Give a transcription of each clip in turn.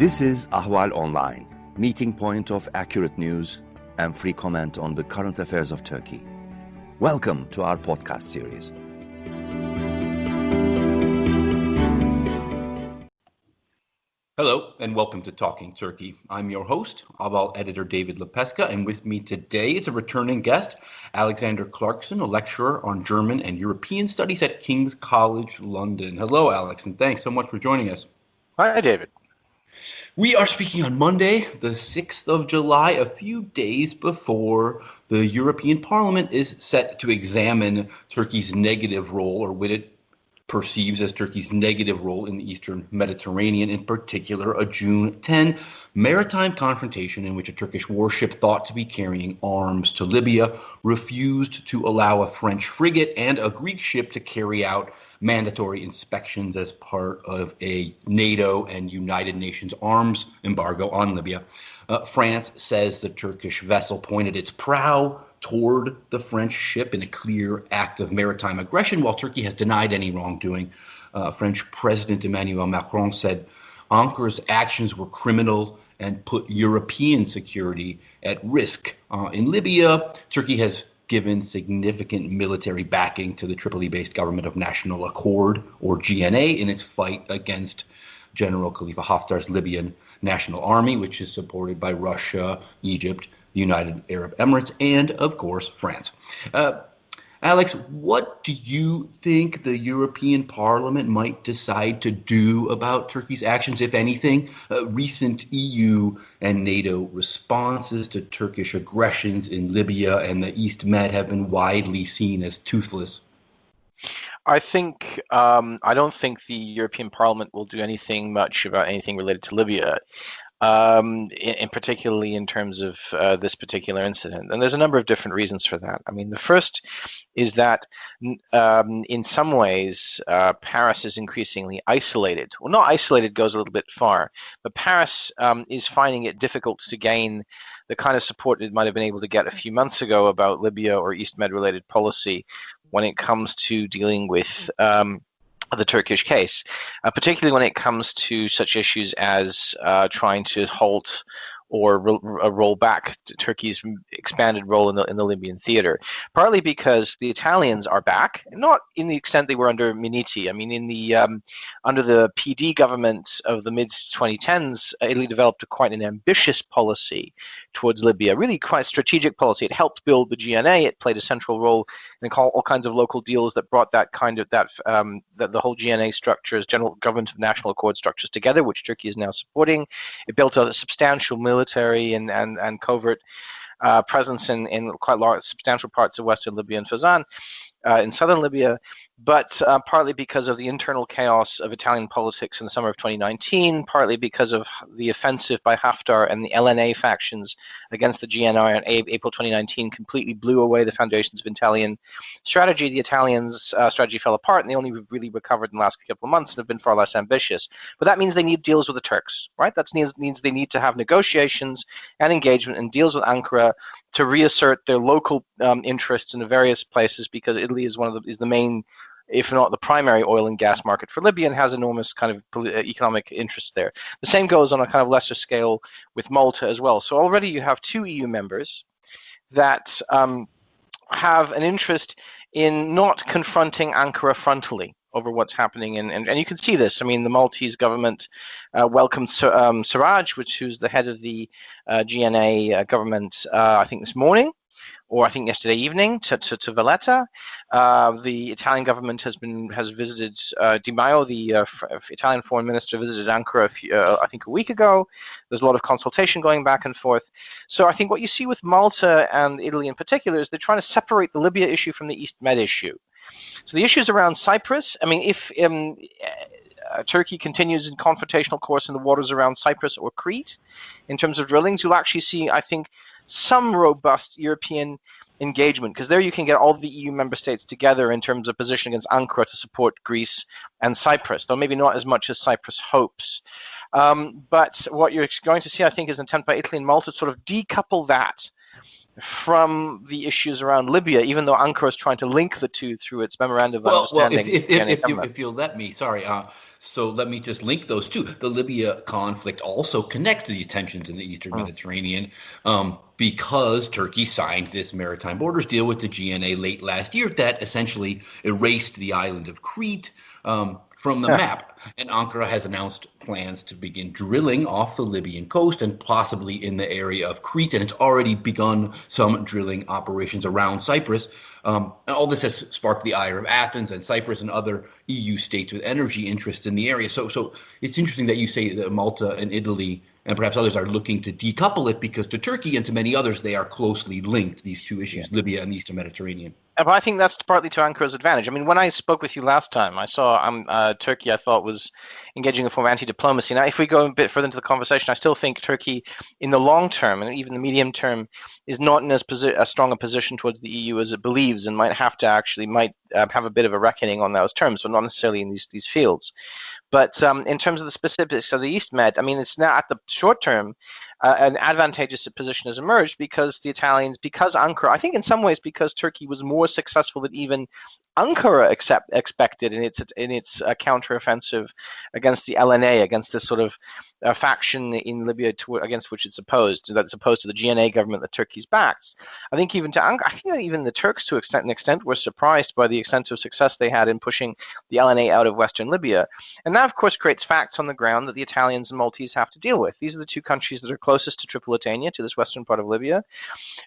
This is Ahval Online, meeting point of accurate news and free comment on the current affairs of Turkey. Welcome to our podcast series. Hello, and welcome to Talking Turkey. I'm your host, Ahval editor David Lepeska, and with me today is a returning guest, Alexander Clarkson, a lecturer on German and European Studies at King's College London. Hello, Alex, and thanks so much for joining us. Hi, David. We are speaking on Monday, the 6th of July, a few days before the European Parliament is set to examine Turkey's negative role, or what it perceives as Turkey's negative role in the Eastern Mediterranean, in particular a June 10 maritime confrontation in which a Turkish warship thought to be carrying arms to Libya refused to allow a French frigate and a Greek ship to carry out mandatory inspections as part of a NATO and United Nations arms embargo on Libya. France says the Turkish vessel pointed its prow toward the French ship in a clear act of maritime aggression, while Turkey has denied any wrongdoing. French President Emmanuel Macron said Ankara's actions were criminal and put European security at risk. In Libya, Turkey has given significant military backing to the Tripoli-based Government of National Accord, or GNA, in its fight against General Khalifa Haftar's Libyan National Army, which is supported by Russia, Egypt, the United Arab Emirates, and, of course, France. Alex, what do you think the European Parliament might decide to do about Turkey's actions, if anything? Recent EU and NATO responses to Turkish aggressions in Libya and the East Med have been widely seen as toothless. I don't think the European Parliament will do anything much about anything related to Libya. In particularly in terms of this particular incident. And there's a number of different reasons for that. I mean, the first is that in some ways, Paris is increasingly isolated. Well, not isolated goes a little bit far, but Paris is finding it difficult to gain the kind of support it might have been able to get a few months ago about Libya or East Med related policy when it comes to dealing with the Turkish case, particularly when it comes to such issues as trying to halt or roll back Turkey's expanded role in the Libyan theater, partly because the Italians are back, not in the extent they were under Minniti. I mean, in the under the PD government of the mid-2010s, Italy developed quite an ambitious policy towards Libya, really quite strategic policy. It helped build the GNA. It played a central role in all kinds of local deals that brought that the whole GNA structures, General Government of National Accord structures together, which Turkey is now supporting. It built a substantial military and covert presence in quite large, substantial parts of western Libya and Fezzan, in southern Libya, but partly because of the internal chaos of Italian politics in the summer of 2019, partly because of the offensive by Haftar and the LNA factions against the GNR in April 2019 completely blew away the foundations of Italian strategy. The Italians' strategy fell apart, and they only really recovered in the last couple of months and have been far less ambitious. But that means they need deals with the Turks, right? That means they need to have negotiations and engagement and deals with Ankara to reassert their local interests in the various places, because Italy is is the main, if not the primary, oil and gas market for Libya and has enormous kind of economic interests there. The same goes on a kind of lesser scale with Malta as well. So already you have two EU members that have an interest in not confronting Ankara frontally over what's happening. And you can see this. I mean, the Maltese government welcomed Siraj, who's the head of the GNA government, I think this morning, or I think yesterday evening, to Valletta. The Italian government has visited Di Maio, the Italian foreign minister, visited Ankara I think a week ago. There's a lot of consultation going back and forth. So I think what you see with Malta and Italy in particular is they're trying to separate the Libya issue from the East Med issue. So the issues around Cyprus, I mean, if Turkey continues in confrontational course in the waters around Cyprus or Crete, in terms of drillings, you'll actually see, I think, some robust European engagement, because there you can get all the EU member states together in terms of position against Ankara to support Greece and Cyprus, though maybe not as much as Cyprus hopes. But what you're going to see, I think, is an attempt by Italy and Malta to sort of decouple that from the issues around Libya, even though Ankara is trying to link the two through its memorandum of Well, understanding. if you'll let me, sorry. So let me just link those two. The Libya conflict also connects to these tensions in the Eastern Mediterranean, because Turkey signed this maritime borders deal with the GNA late last year that essentially erased the island of Crete from the map. And Ankara has announced plans to begin drilling off the Libyan coast and possibly in the area of Crete. And it's already begun some drilling operations around Cyprus. And all this has sparked the ire of Athens and Cyprus and other EU states with energy interests in the area. So it's interesting that you say that Malta and Italy and perhaps others are looking to decouple it, because to Turkey and to many others, they are closely linked, these two issues, Libya and the Eastern Mediterranean. But I think that's partly to Ankara's advantage. I mean, when I spoke with you last time, I saw Turkey, I thought, was engaging in a form of anti-diplomacy. Now, if we go a bit further into the conversation, I still think Turkey, in the long term and even the medium term, is not in as strong a position towards the EU as it believes, and might have a bit of a reckoning on those terms, but not necessarily in these fields. But in terms of the specifics of the East Med, I mean, it's now at the short term, an advantageous position has emerged because Ankara, I think in some ways because Turkey was more successful than even Ankara expected in its counteroffensive against the LNA, against this sort of faction in Libya against which it's opposed, that's opposed to the GNA government that Turkey's backs. I think even the Turks to an extent were surprised by the extent of success they had in pushing the LNA out of Western Libya. And that, of course, creates facts on the ground that the Italians and Maltese have to deal with. These are the two countries that are closest to Tripolitania, to this western part of Libya.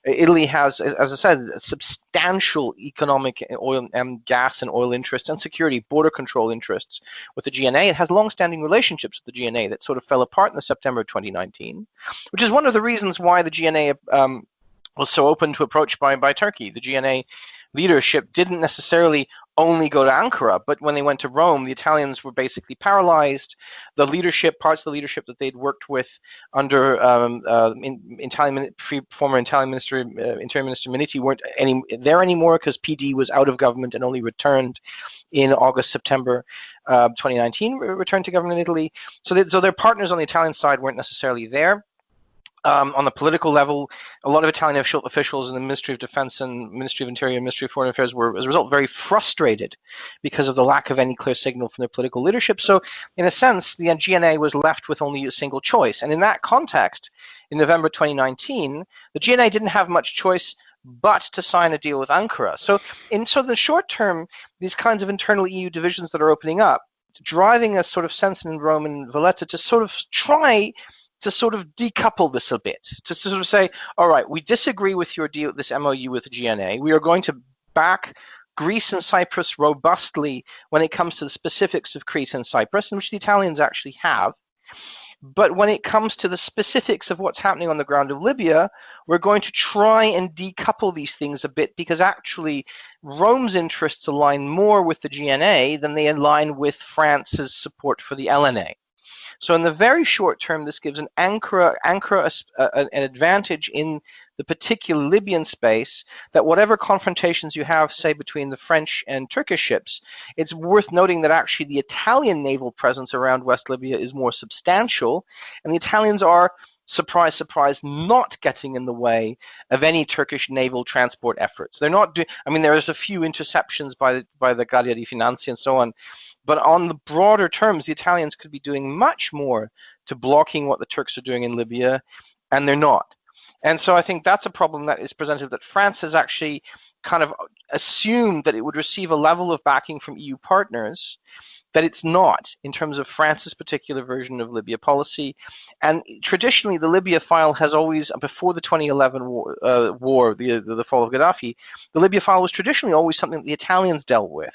Italy has, as I said, substantial economic oil and gas and oil interests and security border control interests with the GNA. It has long-standing relationships with the GNA that sort of fell apart in the September of 2019, which is one of the reasons why the GNA was so open to approach by Turkey. The GNA leadership didn't necessarily only go to Ankara, but when they went to Rome, the Italians were basically paralyzed. The leadership, parts of the leadership that they'd worked with under former Italian Minister, Interior Minister Minniti, weren't there anymore because PD was out of government and only returned in August, September 2019, returned to government in Italy. So their partners on the Italian side weren't necessarily there. On the political level, a lot of Italian officials in the Ministry of Defense and Ministry of Interior and Ministry of Foreign Affairs were, as a result, very frustrated because of the lack of any clear signal from their political leadership. So, in a sense, the GNA was left with only a single choice. And in that context, in November 2019, the GNA didn't have much choice but to sign a deal with Ankara. So, in the short term, these kinds of internal EU divisions that are opening up, driving a sort of sense in Rome and Valletta to sort of try to sort of decouple this a bit, to sort of say, all right, we disagree with your deal, this MOU with the GNA. We are going to back Greece and Cyprus robustly when it comes to the specifics of Crete and Cyprus, in which the Italians actually have. But when it comes to the specifics of what's happening on the ground of Libya, we're going to try and decouple these things a bit, because actually Rome's interests align more with the GNA than they align with France's support for the LNA. So in the very short term, this gives an Ankara an advantage in the particular Libyan space, that whatever confrontations you have, say, between the French and Turkish ships, it's worth noting that actually the Italian naval presence around West Libya is more substantial, and the Italians are, surprise, surprise, not getting in the way of any Turkish naval transport efforts. They're not there's a few interceptions by the Guardia di Finanza and so on, but on the broader terms, the Italians could be doing much more to blocking what the Turks are doing in Libya, and they're not. And so I think that's a problem that is presented, that France has actually kind of assumed that it would receive a level of backing from EU partners that it's not, in terms of France's particular version of Libya policy. And traditionally, the Libya file has always, before the 2011 war, the fall of Gaddafi, the Libya file was traditionally always something that the Italians dealt with.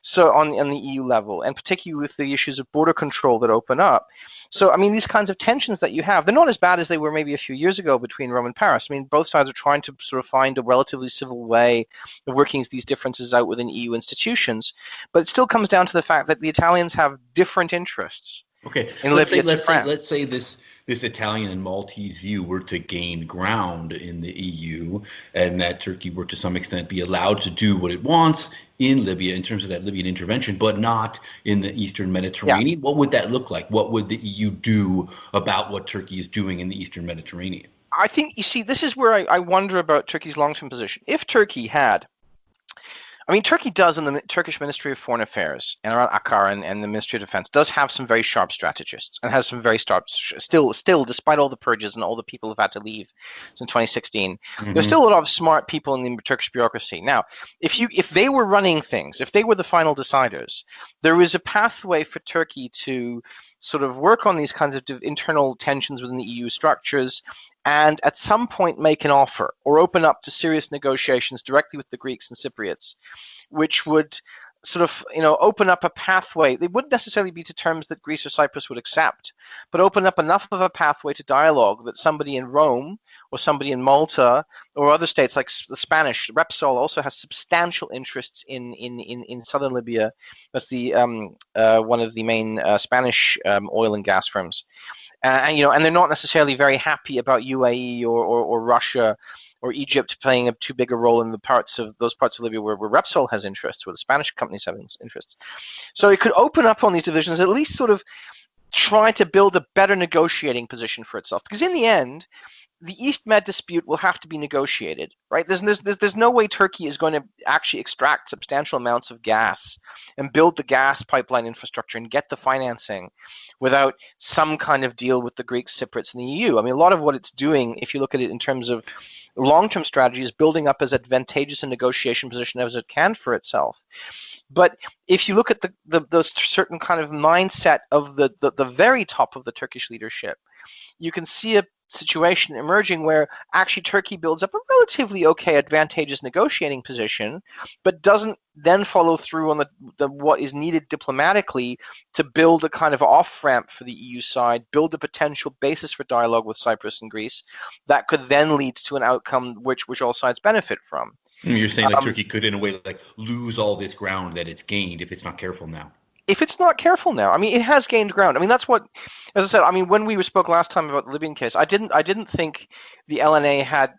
So on the EU level, and particularly with the issues of border control that open up. So, these kinds of tensions that you have, they're not as bad as they were maybe a few years ago between Rome and Paris. Both sides are trying to sort of find a relatively civil way of working these differences out within EU institutions. But it still comes down to the fact that the Italians have different interests. Okay, in Libya. Let's say this Italian and Maltese view were to gain ground in the EU, and that Turkey were to some extent be allowed to do what it wants in Libya in terms of that Libyan intervention, but not in the Eastern Mediterranean. Yeah. What would that look like? What would the EU do about what Turkey is doing in the Eastern Mediterranean? I think, you see, this is where I wonder about Turkey's long-term position. If Turkey had, I mean, Turkey does, in the Turkish Ministry of Foreign Affairs and around Ankara and the Ministry of Defense, does have some very sharp strategists and has some very sharp, still, despite all the purges and all the people who've had to leave since 2016, there's still a lot of smart people in the Turkish bureaucracy. Now, if they were running things, if they were the final deciders, there is a pathway for Turkey to sort of work on these kinds of internal tensions within the EU structures and at some point make an offer or open up to serious negotiations directly with the Greeks and Cypriots, which would sort of, open up a pathway. They wouldn't necessarily be to terms that Greece or Cyprus would accept, but open up enough of a pathway to dialogue that somebody in Rome or somebody in Malta or other states like the Spanish, Repsol also has substantial interests in southern Libya. That's the one of the main Spanish oil and gas firms. And they're not necessarily very happy about UAE or Russia or Egypt playing a too big a role in those parts of Libya where Repsol has interests, where the Spanish companies have interests. So it could open up on these divisions, at least sort of try to build a better negotiating position for itself. Because in the end, the East Med dispute will have to be negotiated, right? There's no way Turkey is going to actually extract substantial amounts of gas and build the gas pipeline infrastructure and get the financing without some kind of deal with the Greeks, Cypriots, and the EU. I mean, a lot of what it's doing, if you look at it in terms of long-term strategy, is building up as advantageous a negotiation position as it can for itself. But if you look at the certain kind of mindset of the very top of the Turkish leadership, you can see a situation emerging where actually Turkey builds up a relatively okay, advantageous negotiating position, but doesn't then follow through on the what is needed diplomatically to build a kind of off-ramp for the EU side, build a potential basis for dialogue with Cyprus and Greece that could then lead to an outcome which all sides benefit from. You're saying like Turkey could, in a way, like lose all this ground that it's gained if it's not careful now. If it's not careful now, I mean, it has gained ground. I mean, that's what, as I said, I mean, when we spoke last time about the Libyan case, I didn't think the LNA had.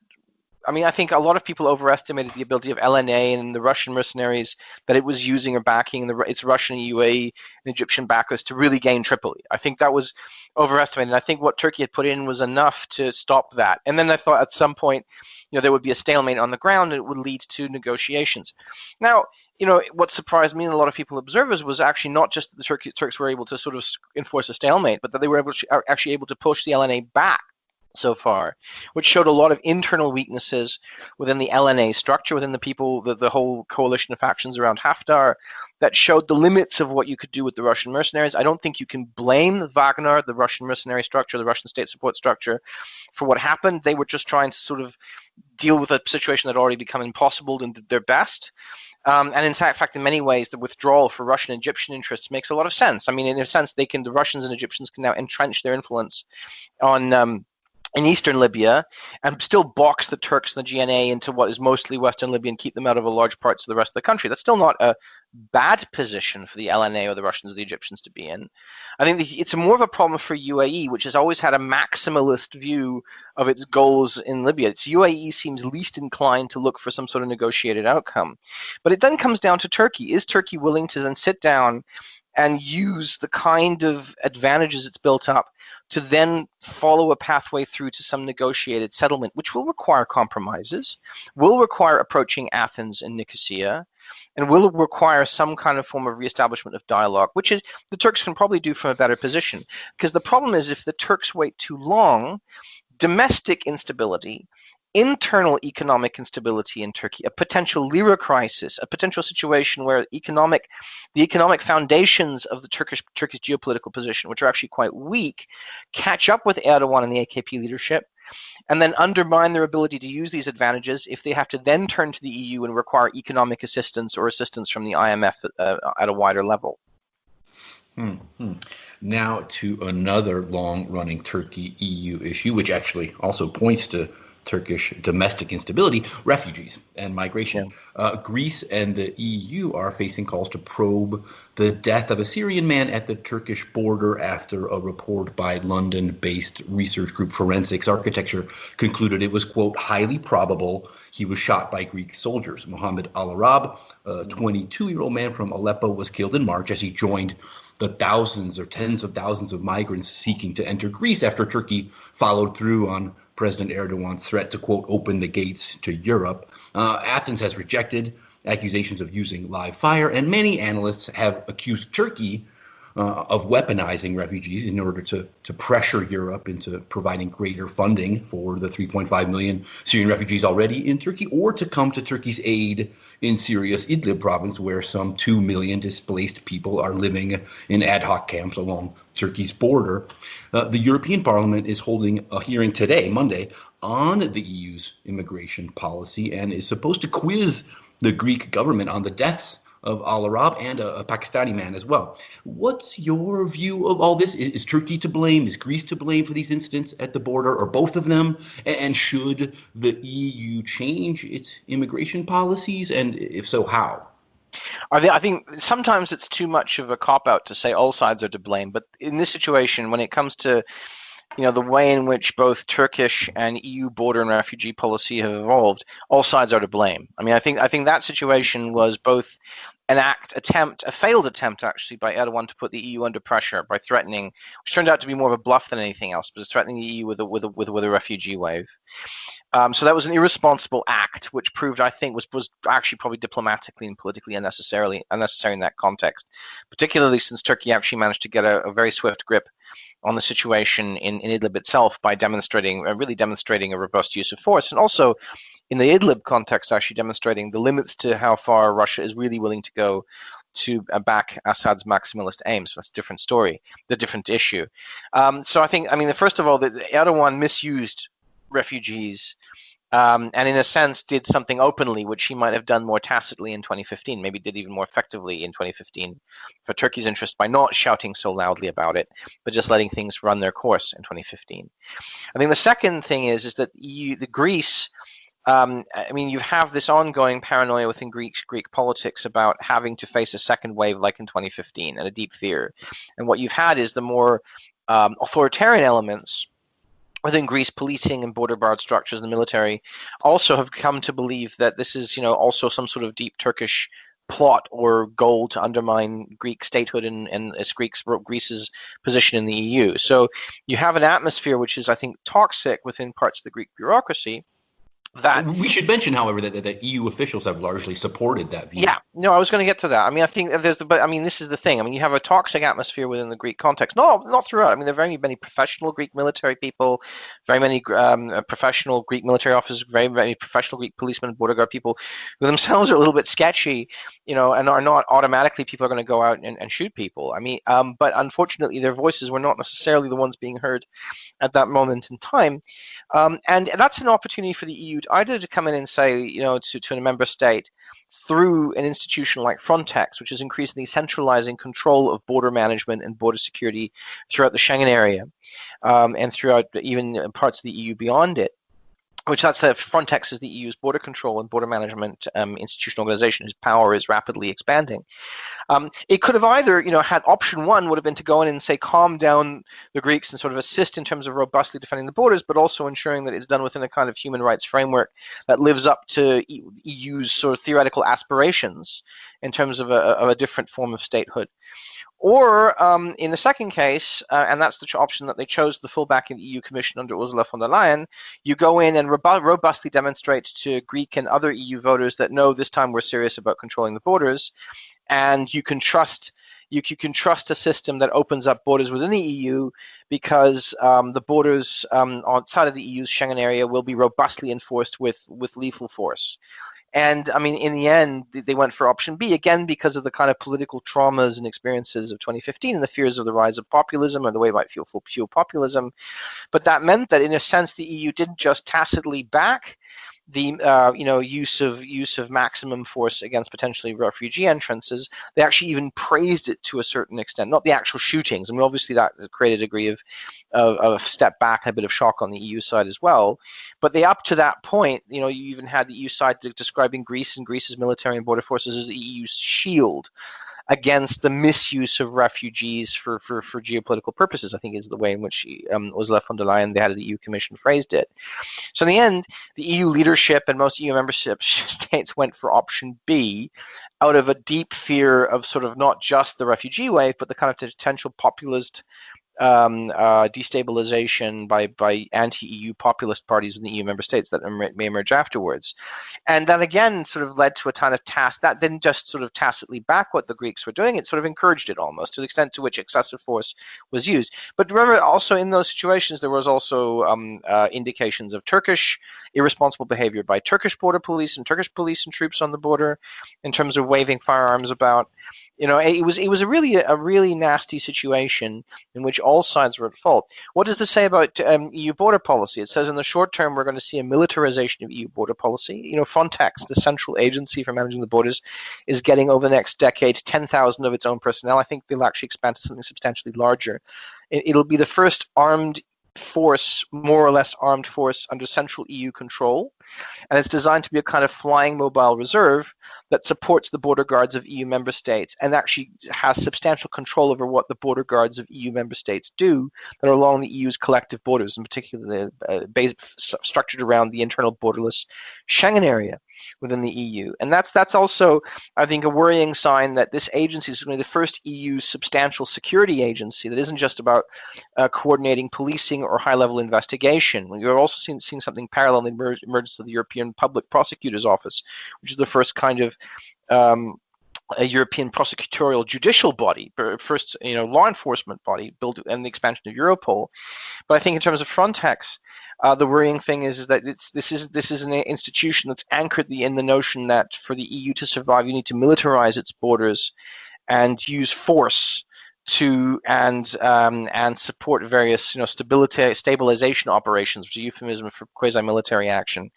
I mean, I think a lot of people overestimated the ability of LNA and the Russian mercenaries that it was using or backing its Russian, UAE, and Egyptian backers to really gain Tripoli. I think that was overestimated. I think what Turkey had put in was enough to stop that. And then I thought at some point, there would be a stalemate on the ground and it would lead to negotiations. Now, what surprised me and a lot of people observers was actually not just that the Turks were able to sort of enforce a stalemate, but that they were actually able to push the LNA back so far, which showed a lot of internal weaknesses within the LNA structure, within the people, the whole coalition of factions around Haftar, that showed the limits of what you could do with the Russian mercenaries. I don't think you can blame Wagner, the Russian mercenary structure, the Russian state support structure, for what happened. They were just trying to sort of deal with a situation that had already become impossible and did their best. And in fact, in many ways, the withdrawal for Russian and Egyptian interests makes a lot of sense. I mean, in a sense, the Russians and Egyptians can now entrench their influence in eastern Libya and still box the Turks and the GNA into what is mostly western Libya and keep them out of large parts of the rest of the country. That's still not a bad position for the LNA or the Russians or the Egyptians to be in. I think it's more of a problem for UAE, which has always had a maximalist view of its goals in Libya. UAE seems least inclined to look for some sort of negotiated outcome. But it then comes down to Turkey. Is Turkey willing to then sit down and use the kind of advantages it's built up to then follow a pathway through to some negotiated settlement, which will require compromises, will require approaching Athens and Nicosia, and will require some kind of form of reestablishment of dialogue, which is the Turks can probably do from a better position. Because the problem is if the Turks wait too long, domestic instability, internal economic instability in Turkey, a potential lira crisis, a potential situation where the economic foundations of the Turkish geopolitical position, which are actually quite weak, catch up with Erdogan and the AKP leadership, and then undermine their ability to use these advantages if they have to then turn to the EU and require economic assistance or assistance from the IMF at a wider level. Now to another long-running Turkey-EU issue, which actually also points to Turkish domestic instability, refugees and migration. Yeah. Greece and the EU are facing calls to probe the death of a Syrian man at the Turkish border after a report by London-based research group Forensics Architecture concluded it was, quote, highly probable he was shot by Greek soldiers. Mohammed Al-Arab, a 22-year-old man from Aleppo, was killed in March as he joined the thousands or tens of thousands of migrants seeking to enter Greece after Turkey followed through on President Erdogan's threat to, quote, open the gates to Europe. Athens has rejected accusations of using live fire, and many analysts have accused Turkey of weaponizing refugees in order to pressure Europe into providing greater funding for the 3.5 million Syrian refugees already in Turkey, or to come to Turkey's aid in Syria's Idlib province, where some 2 million displaced people are living in ad hoc camps along Turkey's border. The European Parliament is holding a hearing today, Monday, on the EU's immigration policy and is supposed to quiz the Greek government on the deaths of Al-Arab and a Pakistani man as well. What's your view of all this? Is Turkey to blame? Is Greece to blame for these incidents at the border, or both of them? And should the EU change its immigration policies? And if so, how? I think sometimes it's too much of a cop-out to say all sides are to blame. But in this situation, when it comes to the way in which both Turkish and EU border and refugee policy have evolved, all sides are to blame. I mean, I think that situation was both a failed attempt actually by Erdogan to put the EU under pressure by threatening, which turned out to be more of a bluff than anything else, but threatening the EU with a refugee wave. So that was an irresponsible act, which proved, I think, was actually probably diplomatically and politically unnecessary in that context, particularly since Turkey actually managed to get a very swift grip on the situation in Idlib itself by demonstrating a robust use of force, and also in the Idlib context, actually demonstrating the limits to how far Russia is really willing to go to back Assad's maximalist aims. That's a different story, the different issue. So I think, first of all, that Erdogan misused refugees and in a sense did something openly which he might have done more tacitly in 2015, maybe did even more effectively in 2015 for Turkey's interest by not shouting so loudly about it, but just letting things run their course in 2015. I think the second thing is that Greece, you have this ongoing paranoia within Greek politics about having to face a second wave like in 2015 and a deep fear. And what you've had is the more authoritarian elements within Greece, policing and border guard structures and the military also have come to believe that this is, also some sort of deep Turkish plot or goal to undermine Greek statehood and Greece's position in the EU. So you have an atmosphere which is, I think, toxic within parts of the Greek bureaucracy. That we should mention, however, that EU officials have largely supported that view. Yeah, no, I was going to get to that. I think this is the thing. You have a toxic atmosphere within the Greek context. Not throughout. There are very many professional Greek military people, very many professional Greek military officers, very many professional Greek policemen and border guard people who themselves are a little bit sketchy, and are not automatically people are going to go out and shoot people. But unfortunately, their voices were not necessarily the ones being heard at that moment in time, and that's an opportunity for the EU either to come in and say, to a member state through an institution like Frontex, which is increasingly centralizing control of border management and border security throughout the Schengen area, and throughout even parts of the EU beyond it, Frontex is the EU's border control and border management institutional organization whose power is rapidly expanding. It could have either, had option one would have been to go in and say, calm down the Greeks and sort of assist in terms of robustly defending the borders, but also ensuring that it's done within a kind of human rights framework that lives up to EU's sort of theoretical aspirations in terms of a different form of statehood. Or in the second case, and that's the option that they chose, the full backing of the EU Commission under Ursula von der Leyen, you go in and robustly demonstrate to Greek and other EU voters that no, this time we're serious about controlling the borders, and you can trust a system that opens up borders within the EU because the borders outside of the EU's Schengen area will be robustly enforced with lethal force. And in the end, they went for option B, again, because of the kind of political traumas and experiences of 2015 and the fears of the rise of populism or the way it might fuel populism. But that meant that, in a sense, the EU didn't just tacitly back the use of maximum force against potentially refugee entrances. They actually even praised it to a certain extent, not the actual shootings. Obviously that created a degree of step back and a bit of shock on the EU side as well. But they, up to that point, you even had the EU side describing Greece and Greece's military and border forces as the EU's shield against the misuse of refugees for geopolitical purposes, I think is the way in which Ursula von der Leyen, the head of the EU Commission, phrased it. So in the end, the EU leadership and most EU membership states went for option B out of a deep fear of sort of not just the refugee wave, but the kind of potential populist destabilization by anti-EU populist parties within the EU member states that may emerge afterwards. And that again sort of led to a kind of that didn't just sort of tacitly back what the Greeks were doing, it sort of encouraged it almost to the extent to which excessive force was used. But remember, also in those situations, there was also indications of Turkish irresponsible behavior by Turkish border police and Turkish police and troops on the border in terms of waving firearms about. It was a really nasty situation in which all sides were at fault. What does this say about EU border policy? It says in the short term we're going to see a militarization of EU border policy. Frontex, the central agency for managing the borders, is getting over the next decade 10,000 of its own personnel. I think they'll actually expand to something substantially larger. It'll be the first armed force, more or less armed force, under central EU control, and it's designed to be a kind of flying mobile reserve that supports the border guards of EU member states and actually has substantial control over what the border guards of EU member states do that are along the EU's collective borders, in particular structured around the internal borderless Schengen area within the EU. And that's also, I think, a worrying sign that this agency is going to be the first EU substantial security agency that isn't just about coordinating policing or high-level investigation. You're also seeing something parallel in the emergence of the European Public Prosecutor's Office, which is the first kind of a European prosecutorial judicial body, first law enforcement body built, and the expansion of Europol. But I think in terms of Frontex, the worrying thing is that this is an institution that's anchored in the notion that for the EU to survive, you need to militarize its borders and use force to and support various stabilization operations, which is a euphemism for quasi-military action,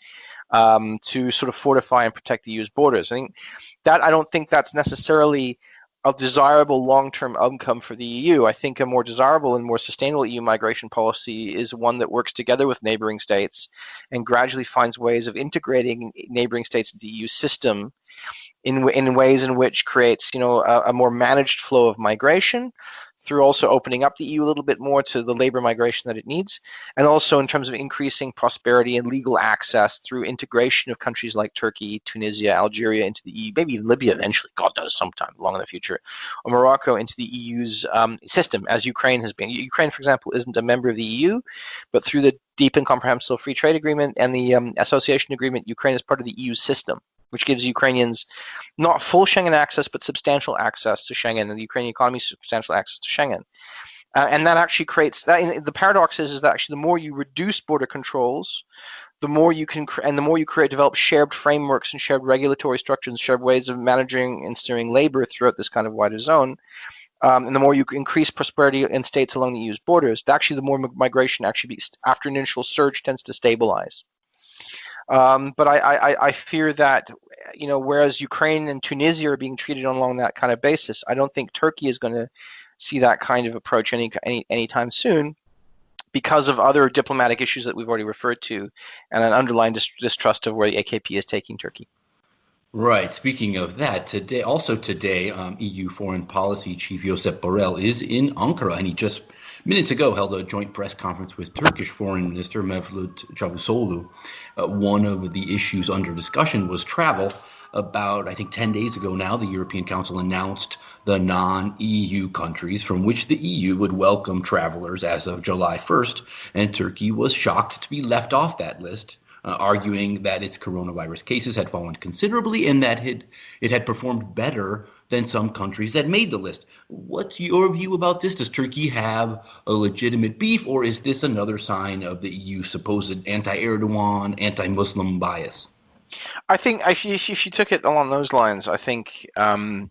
to sort of fortify and protect the EU's borders. I don't think that's necessarily a desirable long-term outcome for the EU. I think a more desirable and more sustainable EU migration policy is one that works together with neighboring states and gradually finds ways of integrating neighboring states into the EU system in ways in which creates a more managed flow of migration, through also opening up the EU a little bit more to the labor migration that it needs, and also in terms of increasing prosperity and legal access through integration of countries like Turkey, Tunisia, Algeria into the EU, maybe even Libya eventually, God knows, sometime long in the future, or Morocco into the EU's system, as Ukraine has been. Ukraine, for example, isn't a member of the EU, but through the Deep and Comprehensive Free Trade Agreement and the Association Agreement, Ukraine is part of the EU system, which gives Ukrainians not full Schengen access, but substantial access to Schengen, and the Ukrainian economy substantial access to Schengen. And that actually creates that. The paradox is that actually the more you reduce border controls, the more you can, and the more you develop shared frameworks and shared regulatory structures and shared ways of managing and steering labor throughout this kind of wider zone. And the more you increase prosperity in states along the EU's borders, actually the more migration actually, after an initial surge, tends to stabilize. But I fear that, whereas Ukraine and Tunisia are being treated along that kind of basis, I don't think Turkey is going to see that kind of approach anytime soon, because of other diplomatic issues that we've already referred to, and an underlying distrust of where the AKP is taking Turkey. Right. Speaking of that, today, EU Foreign Policy Chief Josep Borrell is in Ankara, and he just minutes ago held a joint press conference with Turkish Foreign Minister Mevlut Çavuşoğlu. One of the issues under discussion was travel. About, I think, 10 days ago now, the European Council announced the non-EU countries from which the EU would welcome travelers as of July 1st, and Turkey was shocked to be left off that list, arguing that its coronavirus cases had fallen considerably and that it had performed better than some countries that made the list. What's your view about this? Does Turkey have a legitimate beef, or is this another sign of the EU's supposed anti-Erdogan, anti-Muslim bias? I think if you took it along those lines, I think I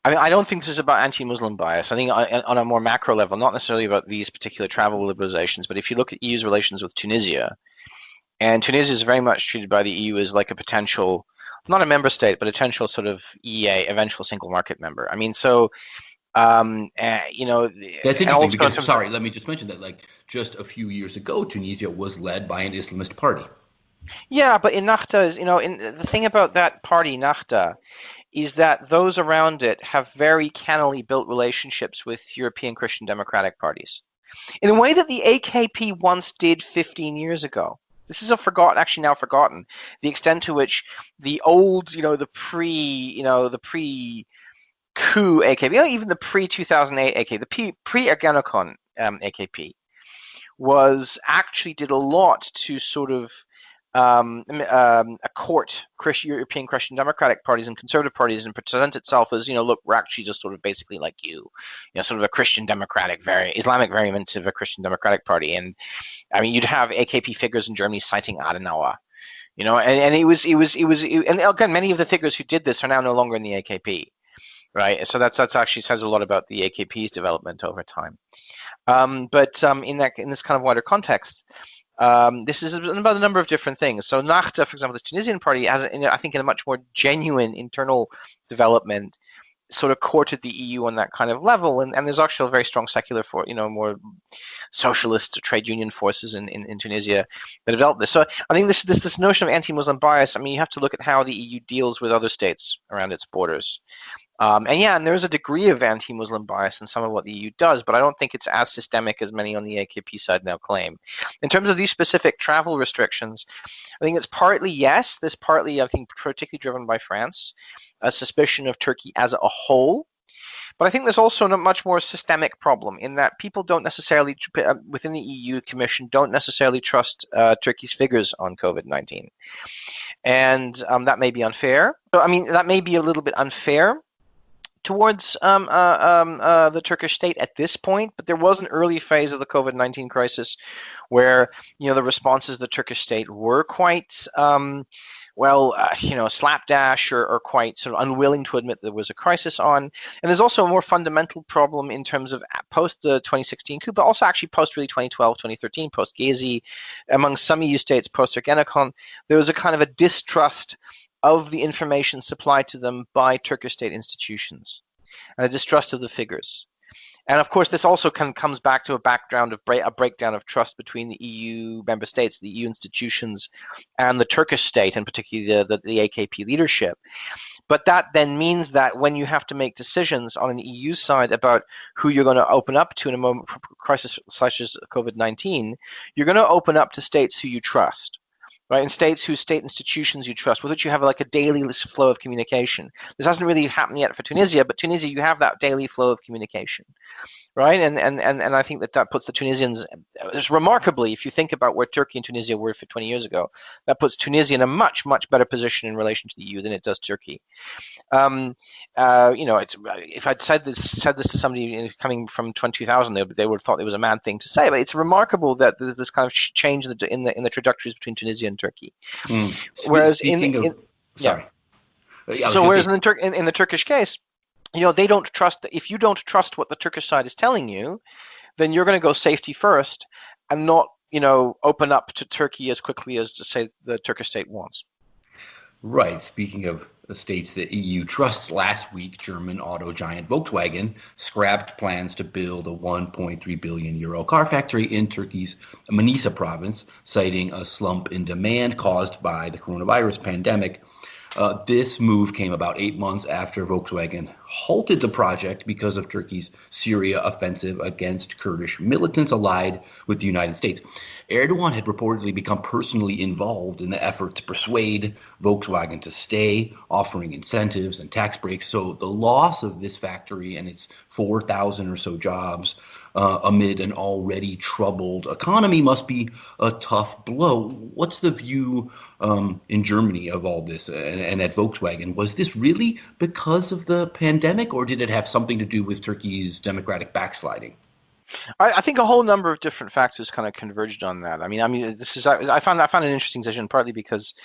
don't think this is about anti-Muslim bias. I think on a more macro level, not necessarily about these particular travel liberalizations, but if you look at EU's relations with Tunisia, and Tunisia is very much treated by the EU as like a potential, not a member state, but a potential sort of EEA, eventual single market member. That's interesting because, let me just mention that, just a few years ago, Tunisia was led by an Islamist party. Yeah, but Ennahda the thing about that party, Ennahda, is that those around it have very cannily built relationships with European Christian democratic parties, in a way that the AKP once did 15 years ago. This is now forgotten, the extent to which the old, the pre-coup AKP, even the pre-2008 AKP, the pre-Ergenekon AKP did a lot to sort of court European Christian democratic parties and conservative parties and present itself as, look, we're actually just sort of basically like sort of a Christian democratic, very Islamic variant of a Christian democratic party. And I mean, you'd have AKP figures in Germany citing Adenauer, and and again, many of the figures who did this are now no longer in the AKP. Right, so that's actually says a lot about the AKP's development over time. But in this kind of wider context, this is about a number of different things. So Nahda, for example, the Tunisian party has, I think, in a much more genuine internal development, sort of courted the EU on that kind of level, and there's actually a very strong secular more socialist trade union forces in Tunisia that developed this. So I think this notion of anti-Muslim bias, I mean, you have to look at how the EU deals with other states around its borders. And there's a degree of anti-Muslim bias in some of what the EU does, but I don't think it's as systemic as many on the AKP side now claim. In terms of these specific travel restrictions, I think it's partly yes, this partly, I think, particularly driven by France, a suspicion of Turkey as a whole. But I think there's also a much more systemic problem in that people don't necessarily, within the EU Commission, don't necessarily trust Turkey's figures on COVID-19. And that may be unfair. So, I mean, that may be a little bit unfair towards the Turkish state at this point, but there was an early phase of the COVID-19 crisis where, the responses of the Turkish state were quite, slapdash or quite sort of unwilling to admit there was a crisis on. And there's also a more fundamental problem in terms of post the 2016 coup, but also actually post really 2012, 2013, post Gezi, among some EU states, post Ergenekon, there was a kind of a distrust of the information supplied to them by Turkish state institutions, and a distrust of the figures. And of course, this also comes back to a background of a breakdown of trust between the EU member states, the EU institutions, and the Turkish state, and particularly the AKP leadership. But that then means that when you have to make decisions on an EU side about who you're going to open up to in a moment of crisis such as COVID-19, you're going to open up to states who you trust. Right, in states whose state institutions you trust, with which you have like a daily flow of communication. This hasn't really happened yet for Tunisia, but Tunisia, you have that daily flow of communication, right? And I think that puts the Tunisians, remarkably, if you think about where Turkey and Tunisia were for 20 years ago, that puts Tunisia in a much, much better position in relation to the EU than it does Turkey. If I'd said this to somebody coming from 2000, they would have thought it was a mad thing to say. But it's remarkable that there's this kind of change in the trajectories between Tunisia and Turkey. Whereas in the Turkish case, they don't trust. If you don't trust what the Turkish side is telling you, then you're going to go safety first and not open up to Turkey as quickly as, say, the Turkish state wants. Right. Speaking of the states that EU trusts, last week, German auto giant Volkswagen scrapped plans to build a 1.3 billion euro car factory in Turkey's Manisa province, citing a slump in demand caused by the coronavirus pandemic. This move came about 8 months after Volkswagen halted the project because of Turkey's Syria offensive against Kurdish militants allied with the United States. Erdogan had reportedly become personally involved in the effort to persuade Volkswagen to stay, offering incentives and tax breaks. So the loss of this factory and its 4,000 or so jobs amid an already troubled economy must be a tough blow. What's the view in Germany of all this and at Volkswagen? Was this really because of the pandemic, or did it have something to do with Turkey's democratic backsliding? I think a whole number of different factors kind of converged on that. I mean, this is I found an interesting decision partly because,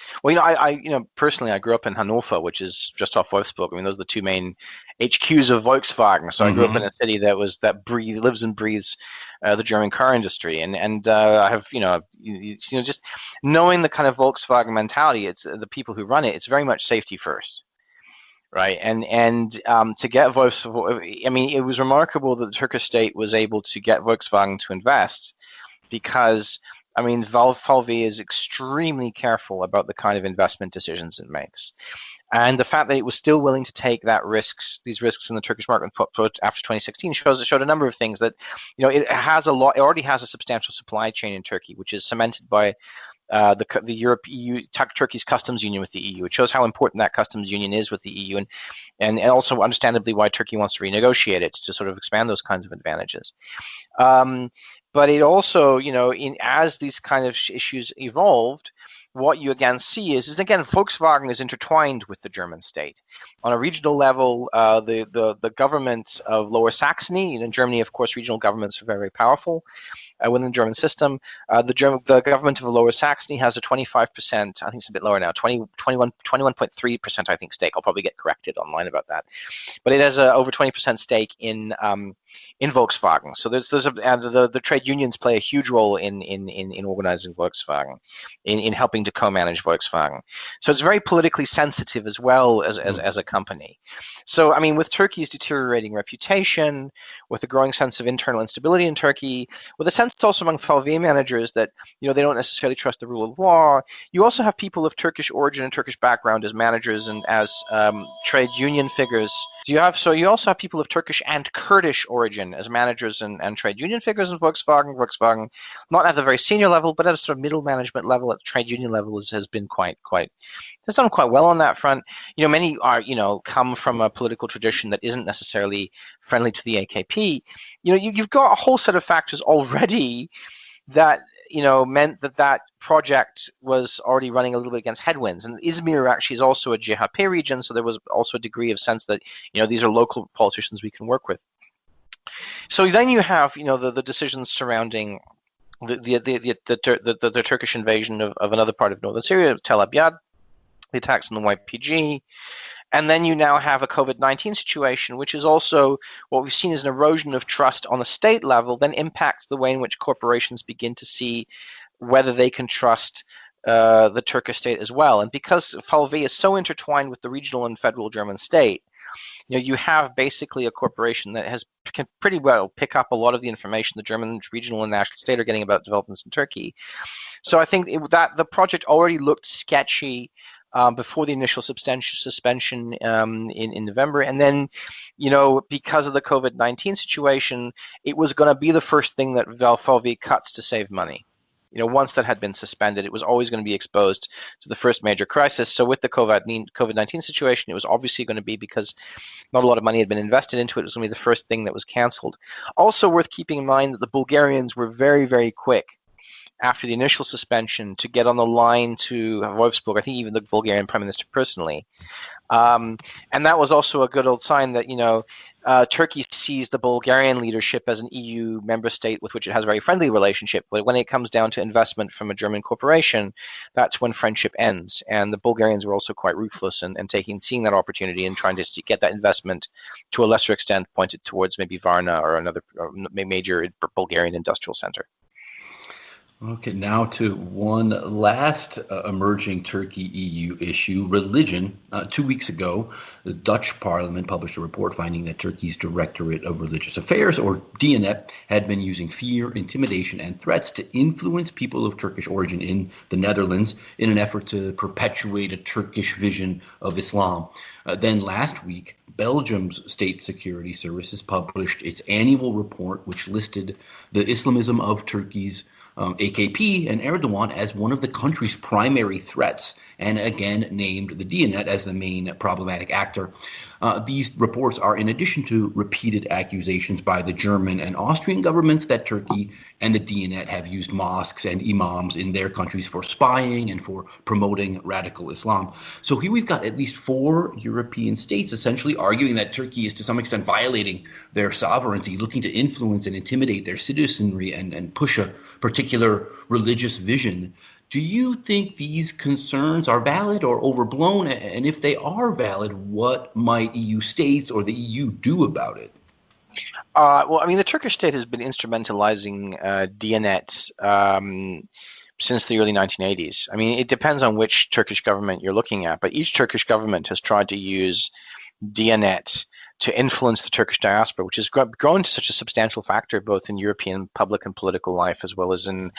personally I grew up in Hannover, which is just off Wolfsburg. I mean, those are the two main HQs of Volkswagen. So I grew up in a city that lives and breathes the German car industry, and I have just knowing the kind of Volkswagen mentality. It's the people who run it. It's very much safety first. Right, and to get Volkswagen, I mean, it was remarkable that the Turkish state was able to get Volkswagen to invest, because, I mean, VW is extremely careful about the kind of investment decisions it makes, and the fact that it was still willing to take these risks in the Turkish market after 2016 showed a number of things. That it already has a substantial supply chain in Turkey, which is cemented by the Turkey's customs union with the EU. It shows how important that customs union is with the EU, and also understandably why Turkey wants to renegotiate it to sort of expand those kinds of advantages. But it also, as these kind of issues evolved, what you again see is again, Volkswagen is intertwined with the German state. On a regional level, the government of Lower Saxony, in Germany, of course, regional governments are very, very powerful within the German system. The government of Lower Saxony has a 25%, I think it's a bit lower now, 21.3%, I think, stake. I'll probably get corrected online about that. But it has over 20% stake in Volkswagen. So the trade unions play a huge role in organizing Volkswagen, in helping to co-manage Volkswagen. So it's very politically sensitive as well as a company. So, I mean, with Turkey's deteriorating reputation, with a growing sense of internal instability in Turkey, with a sense also among VW managers that, they don't necessarily trust the rule of law, you also have people of Turkish origin and Turkish background as managers and as trade union figures. You also have people of Turkish and Kurdish origin as managers and trade union figures in Volkswagen. Volkswagen, not at the very senior level, but at a sort of middle management level, at the trade union level, has been has done quite well on that front. Many are, come from a political tradition that isn't necessarily friendly to the AKP. You've got a whole set of factors already that meant that project was already running a little bit against headwinds. And Izmir actually is also a CHP region, so there was also a degree of sense that these are local politicians we can work with. So then you have the decisions surrounding the Turkish invasion of another part of northern Syria, Tel Abyad, the attacks on the YPG. And then you now have a COVID-19 situation, which is also what we've seen as an erosion of trust on the state level, then impacts the way in which corporations begin to see whether they can trust the Turkish state as well. And because VW is so intertwined with the regional and federal German state, you have basically a corporation that can pretty well pick up a lot of the information the German regional and national state are getting about developments in Turkey. So I think that the project already looked sketchy before the initial suspension in November. And then, because of the COVID-19 situation, it was going to be the first thing that VW cuts to save money. Once that had been suspended, it was always going to be exposed to the first major crisis. So with the COVID-19 situation, it was obviously going to be, because not a lot of money had been invested into it, it was going to be the first thing that was canceled. Also worth keeping in mind that the Bulgarians were very, very quick after the initial suspension to get on the line to Wolfsburg, I think even the Bulgarian Prime Minister personally. And that was also a good old sign that, Turkey sees the Bulgarian leadership as an EU member state with which it has a very friendly relationship. But when it comes down to investment from a German corporation, that's when friendship ends. And the Bulgarians were also quite ruthless and seeing that opportunity and trying to get that investment to a lesser extent pointed towards maybe Varna or another major Bulgarian industrial center. Okay, now to one last emerging Turkey-EU issue, religion. 2 weeks ago, the Dutch parliament published a report finding that Turkey's Directorate of Religious Affairs, or Diyanet, had been using fear, intimidation, and threats to influence people of Turkish origin in the Netherlands in an effort to perpetuate a Turkish vision of Islam. Then last week, Belgium's State Security Services published its annual report, which listed the Islamism of Turkey's AKP and Erdogan as one of the country's primary threats, and again named the Diyanet as the main problematic actor. These reports are in addition to repeated accusations by the German and Austrian governments that Turkey and the Diyanet have used mosques and imams in their countries for spying and for promoting radical Islam. So here we've got at least 4 European states essentially arguing that Turkey is to some extent violating their sovereignty, looking to influence and intimidate their citizenry and push a particular religious vision. Do you think these concerns are valid or overblown? And if they are valid, what might EU states or the EU do about it? Well, I mean, the Turkish state has been instrumentalizing Diyanet since the early 1980s. I mean, it depends on which Turkish government you're looking at, but each Turkish government has tried to use Diyanet to influence the Turkish diaspora, which has grown to such a substantial factor both in European public and political life, as well as to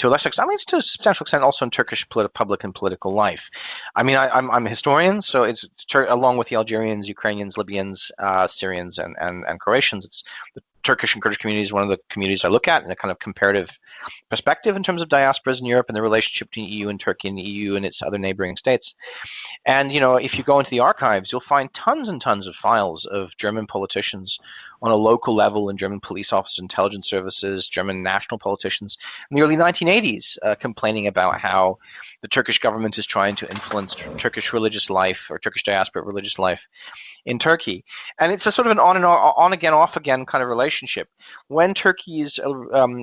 a lesser extent, I mean, to a substantial extent also in Turkish public and political life. I mean, I'm a historian, so it's along with the Algerians, Ukrainians, Libyans, Syrians, and Croatians, it's the Turkish and Kurdish community is one of the communities I look at in a kind of comparative perspective in terms of diasporas in Europe and the relationship between EU and Turkey and the EU and its other neighboring states. And, if you go into the archives, you'll find tons and tons of files of German politicians on a local level in German police officers, intelligence services, German national politicians in the early 1980s complaining about how the Turkish government is trying to influence Turkish religious life or Turkish diaspora religious life in Turkey. And it's a sort of an on again, off again kind of relationship. When Turkey's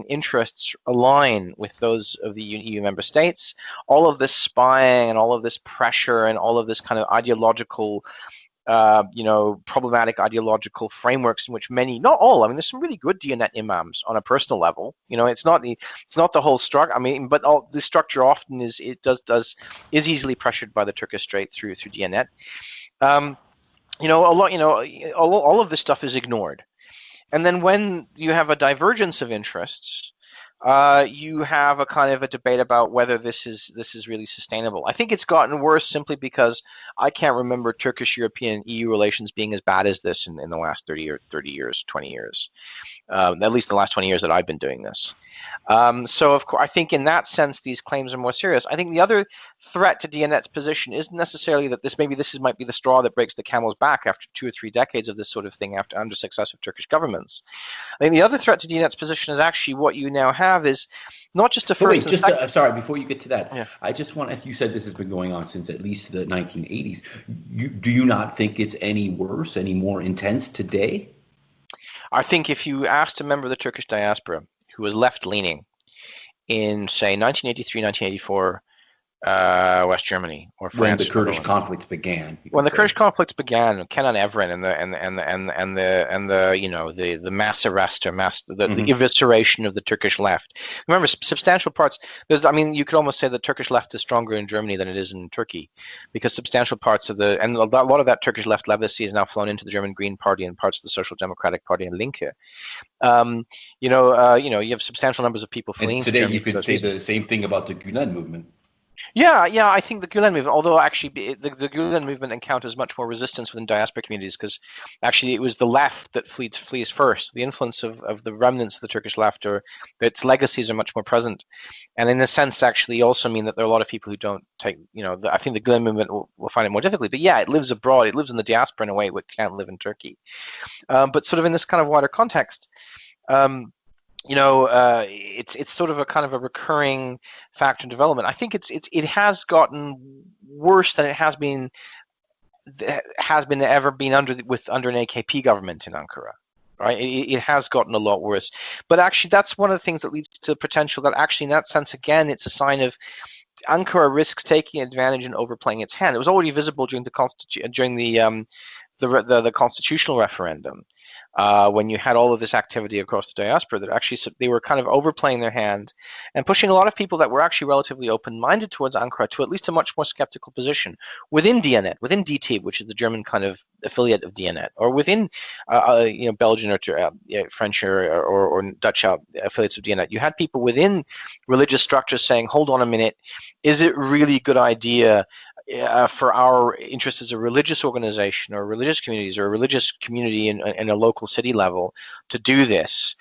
interests align with those of the EU member states, all of this spying and all of this pressure and all of this kind of ideological problematic ideological frameworks in which many, not all, there's some really good Diyanet imams on a personal level. It's not the whole structure. But all the structure often is easily pressured by the Turkish state through Diyanet. All of this stuff is ignored. And then when you have a divergence of interests, you have a kind of a debate about whether this is really sustainable. I think it's gotten worse simply because I can't remember Turkish-European EU relations being as bad as this in the last 30 years, 20 years. At least the last 20 years that I've been doing this. So, of course, I think in that sense, these claims are more serious. I think the other threat to Diyanet's position isn't necessarily that this might be the straw that breaks the camel's back after 2 or 3 decades of this sort of thing under successive Turkish governments. I think the other threat to Diyanet's position is actually what you now have is not just a first. Sorry, before you get to that, yeah. I just want, as you said, this has been going on since at least the 1980s. Do you not think it's any worse, any more intense today? I think if you asked a member of the Turkish diaspora who was left-leaning in, say, 1983, 1984, West Germany or France, when the Kurdish conflicts began. When the Kurdish conflicts began, Kenan Evren and the mass arrest or the evisceration of the Turkish left. Remember, substantial parts. You could almost say the Turkish left is stronger in Germany than it is in Turkey, because substantial parts of a lot of that Turkish left legacy is now flown into the German Green Party and parts of the Social Democratic Party and Linke. You have substantial numbers of people fleeing. And today, you could say the same thing about the Gülen movement. Yeah, I think the Gülen movement, although actually the Gülen movement encounters much more resistance within diaspora communities, because actually it was the left that flees first. The influence of the remnants of the Turkish left, or its legacies, are much more present. And in a sense, actually also mean that there are a lot of people who don't take, I think the Gülen movement will find it more difficult. But yeah, it lives abroad. It lives in the diaspora in a way it can't live in Turkey. But sort of in this kind of wider context, it's sort of a kind of a recurring factor in development. I think it has gotten worse than it has been ever been under an AKP government in Ankara. Right? It has gotten a lot worse. But actually, that's one of the things that leads to potential that actually, in that sense, again, it's a sign of Ankara risks taking advantage and overplaying its hand. It was already visible during the constitutional referendum, when you had all of this activity across the diaspora, that actually they were kind of overplaying their hand and pushing a lot of people that were actually relatively open-minded towards Ankara to at least a much more skeptical position within Diyanet, within DT, which is the German kind of affiliate of Diyanet, or within Belgian or French or Dutch affiliates of Diyanet. You had people within religious structures saying, hold on a minute, is it really a good idea for our interests as a religious organization or religious communities or a religious community in a local city level to do this?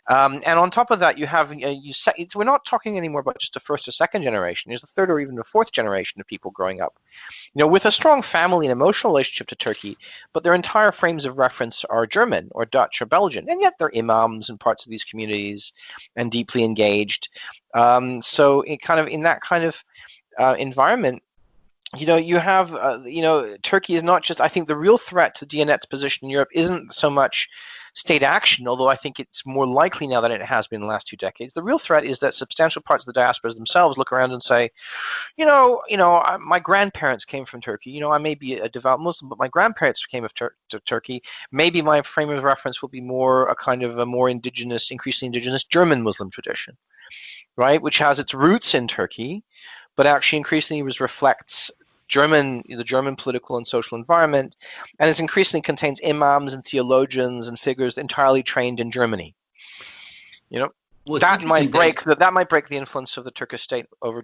And on top of that, you have we're not talking anymore about just a first or second generation. There's a third or even a fourth generation of people growing up, with a strong family and emotional relationship to Turkey, but their entire frames of reference are German or Dutch or Belgian, and yet they're imams in parts of these communities and deeply engaged. So in that kind of environment, you have, Turkey is not just, I think the real threat to Diyanet's position in Europe isn't so much state action, although I think it's more likely now than it has been in the last 2 decades. The real threat is that substantial parts of the diasporas themselves look around and say, my grandparents came from Turkey. I may be a devout Muslim, but my grandparents came to Turkey. Maybe my frame of reference will be more a kind of a more increasingly indigenous German Muslim tradition, right, which has its roots in Turkey, but actually increasingly reflects the German political and social environment, and it increasingly contains imams and theologians and figures entirely trained in Germany. That might break the influence of the Turkish state over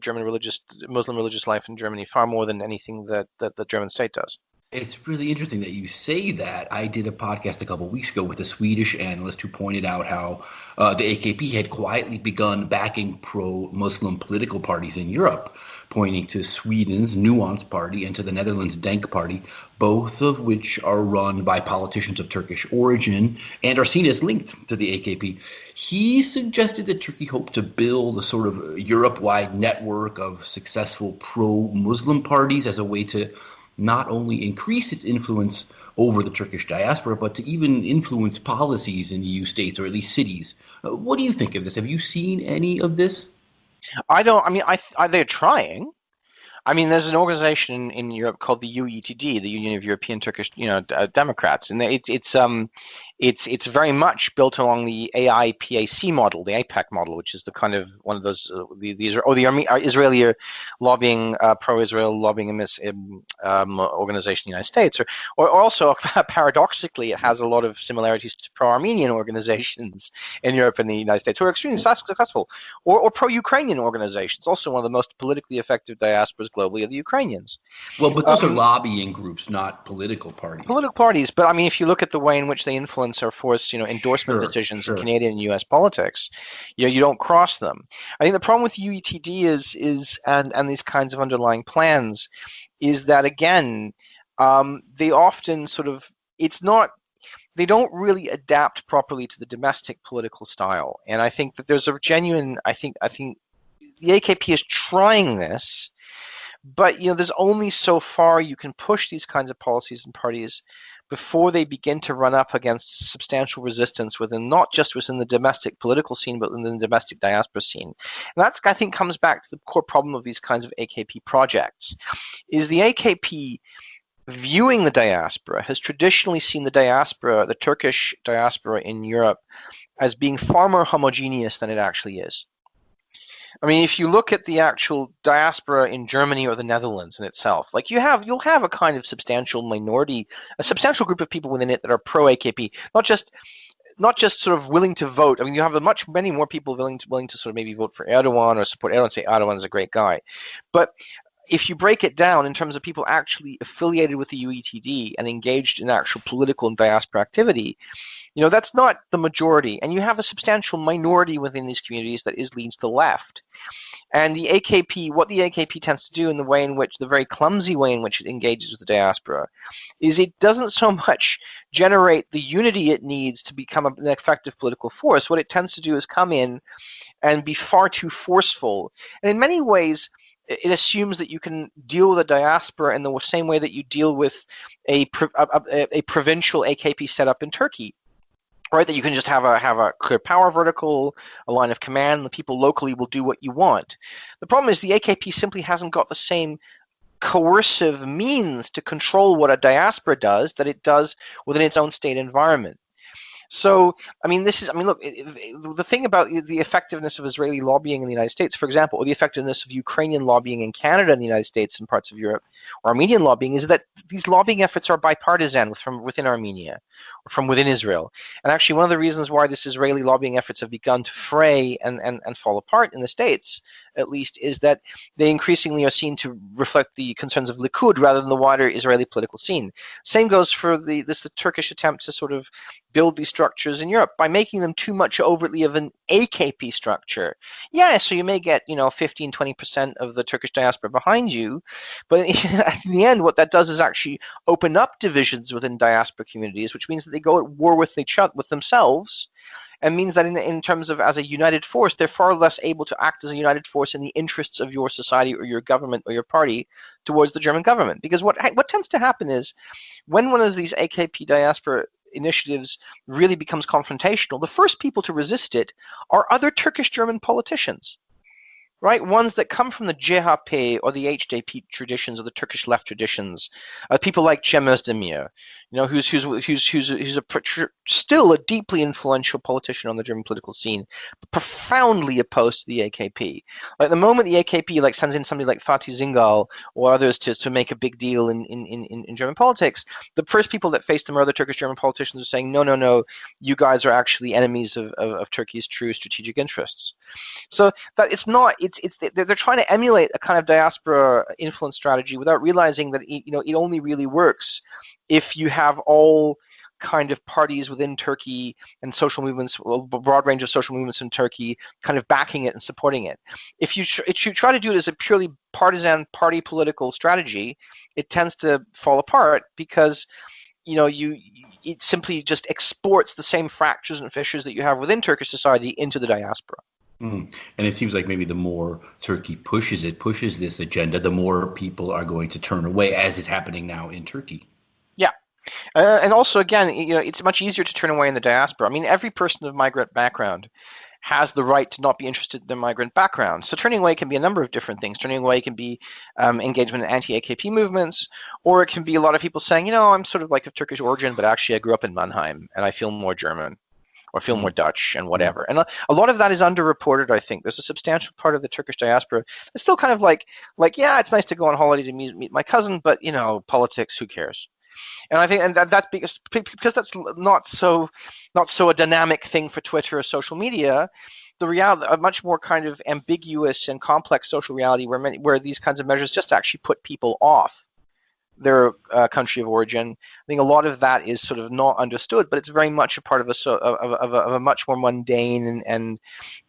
Muslim religious life in Germany far more than anything that the German state does. It's really interesting that you say that. I did a podcast a couple of weeks ago with a Swedish analyst who pointed out how the AKP had quietly begun backing pro-Muslim political parties in Europe, pointing to Sweden's Nuance Party and to the Netherlands' Denk Party, both of which are run by politicians of Turkish origin and are seen as linked to the AKP. He suggested that Turkey hoped to build a sort of Europe-wide network of successful pro-Muslim parties as a way to not only increase its influence over the Turkish diaspora, but to even influence policies in EU states, or at least cities. What do you think of this? Have you seen any of this? I don't. I mean, they're trying. I mean, there's an organization in Europe called the UETD, the Union of European Turkish, Democrats, and it's very much built along the AIPAC model, the AIPAC model, which is the kind of one of those the Israeli lobbying, pro-Israel lobbying organization in the United States, or also paradoxically, it has a lot of similarities to pro-Armenian organizations in Europe and the United States who are extremely successful, or pro-Ukrainian organizations, also one of the most politically effective diasporas globally are the Ukrainians. Well, but those are lobbying groups, not political parties. Political parties, but I mean, if you look at the way in which they influence or force, endorsement decisions in Canadian and U.S. politics, you don't cross them. I think the problem with UETD is and these kinds of underlying plans is that again, they often they don't really adapt properly to the domestic political style, and I think that there's a genuine. I think the AKP is trying this. But there's only so far you can push these kinds of policies and parties before they begin to run up against substantial resistance not just within the domestic political scene, but within the domestic diaspora scene. And that, I think, comes back to the core problem of these kinds of AKP projects, is the AKP viewing the diaspora has traditionally seen the Turkish diaspora in Europe, as being far more homogeneous than it actually is. I mean, if you look at the actual diaspora in Germany or the Netherlands in itself, like you'll have a kind of substantial minority, a substantial group of people within it that are pro-AKP, not just sort of willing to vote. I mean, you have many more people willing to sort of maybe vote for Erdogan or support Erdogan, say Erdogan is a great guy. But if you break it down in terms of people actually affiliated with the UETD and engaged in actual political and diaspora activity, that's not the majority. And you have a substantial minority within these communities that leans to the left. And what the AKP tends to do in the very clumsy way in which it engages with the diaspora, is it doesn't so much generate the unity it needs to become an effective political force. What it tends to do is come in and be far too forceful. And in many ways, it assumes that you can deal with a diaspora in the same way that you deal with a provincial AKP setup in Turkey. Right, that you can just have a clear power vertical, a line of command, and the people locally will do what you want. The problem is the AKP simply hasn't got the same coercive means to control what a diaspora does that it does within its own state environment. So, look, the thing about the effectiveness of Israeli lobbying in the United States, for example, or the effectiveness of Ukrainian lobbying in Canada and the United States and parts of Europe, or Armenian lobbying, is that these lobbying efforts are bipartisan from within Armenia or from within Israel. And actually, one of the reasons why this Israeli lobbying efforts have begun to fray and fall apart in the States, at least, is that they increasingly are seen to reflect the concerns of Likud rather than the wider Israeli political scene. Same goes for the Turkish attempt to sort of build these structures in Europe by making them too much overtly of an AKP structure. Yeah, so you may get 15-20% of the Turkish diaspora behind you, but in the end, what that does is actually open up divisions within diaspora communities, which means that they go at war with themselves, and means that in terms of as a united force, they're far less able to act as a united force in the interests of your society or your government or your party towards the German government. Because what tends to happen is when one of these AKP diaspora initiatives really becomes confrontational, the first people to resist it are other Turkish German politicians. Right, ones that come from the CHP or the HDP traditions or the Turkish left traditions, people like Cem Özdemir, who's still a deeply influential politician on the German political scene, but profoundly opposed to the AKP. Like the moment the AKP sends in somebody like Fatih Zingal or others to make a big deal in German politics, the first people that face them are other Turkish German politicians who are saying, no, you guys are actually enemies of Turkey's true strategic interests. So that it's they're trying to emulate a kind of diaspora influence strategy without realizing that it only really works if you have all kind of parties within Turkey and social movements, a broad range of social movements in Turkey, kind of backing it and supporting it. If you try to do it as a purely partisan party political strategy, it tends to fall apart because it simply just exports the same fractures and fissures that you have within Turkish society into the diaspora. And it seems like maybe the more Turkey pushes this agenda, the more people are going to turn away, as is happening now in Turkey. Yeah. And also, again, it's much easier to turn away in the diaspora. I mean, every person of migrant background has the right to not be interested in their migrant background. So turning away can be a number of different things. Turning away can be engagement in anti-AKP movements, or it can be a lot of people saying, I'm sort of like of Turkish origin, but actually I grew up in Mannheim and I feel more German or feel more Dutch and whatever. And a lot of that is underreported, I think. There's a substantial part of the Turkish diaspora that's still kind of like, yeah, it's nice to go on holiday to meet my cousin, but, politics, who cares? And I think, that's because that's not so a dynamic thing for Twitter or social media. The reality, a much more kind of ambiguous and complex social reality, where these kinds of measures just actually put people off their country of origin. I think a lot of that is sort of not understood, but it's very much a part of a much more mundane and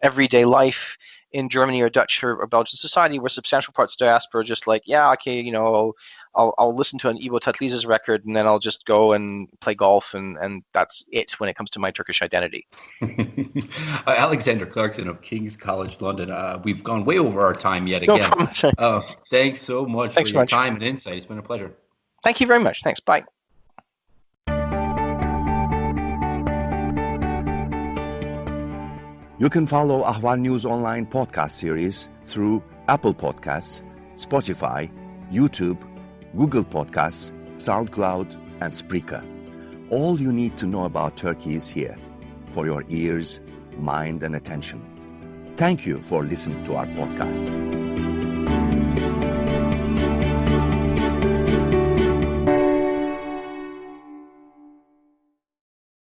everyday life in Germany or Dutch or Belgian society, where substantial parts of the diaspora are just like, yeah, okay, I'll listen to an Ivo Tatliza's record and then I'll just go and play golf and that's it when it comes to my Turkish identity. Alexander Clarkson of King's College London. We've gone way over our time yet again. No problem. Thanks so much for your time and insight. It's been a pleasure. Thank you very much. Thanks. Bye. You can follow Ahval News Online podcast series through Apple Podcasts, Spotify, YouTube, Google Podcasts, SoundCloud, and Spreaker. All you need to know about Turkey is here, for your ears, mind, and attention. Thank you for listening to our podcast.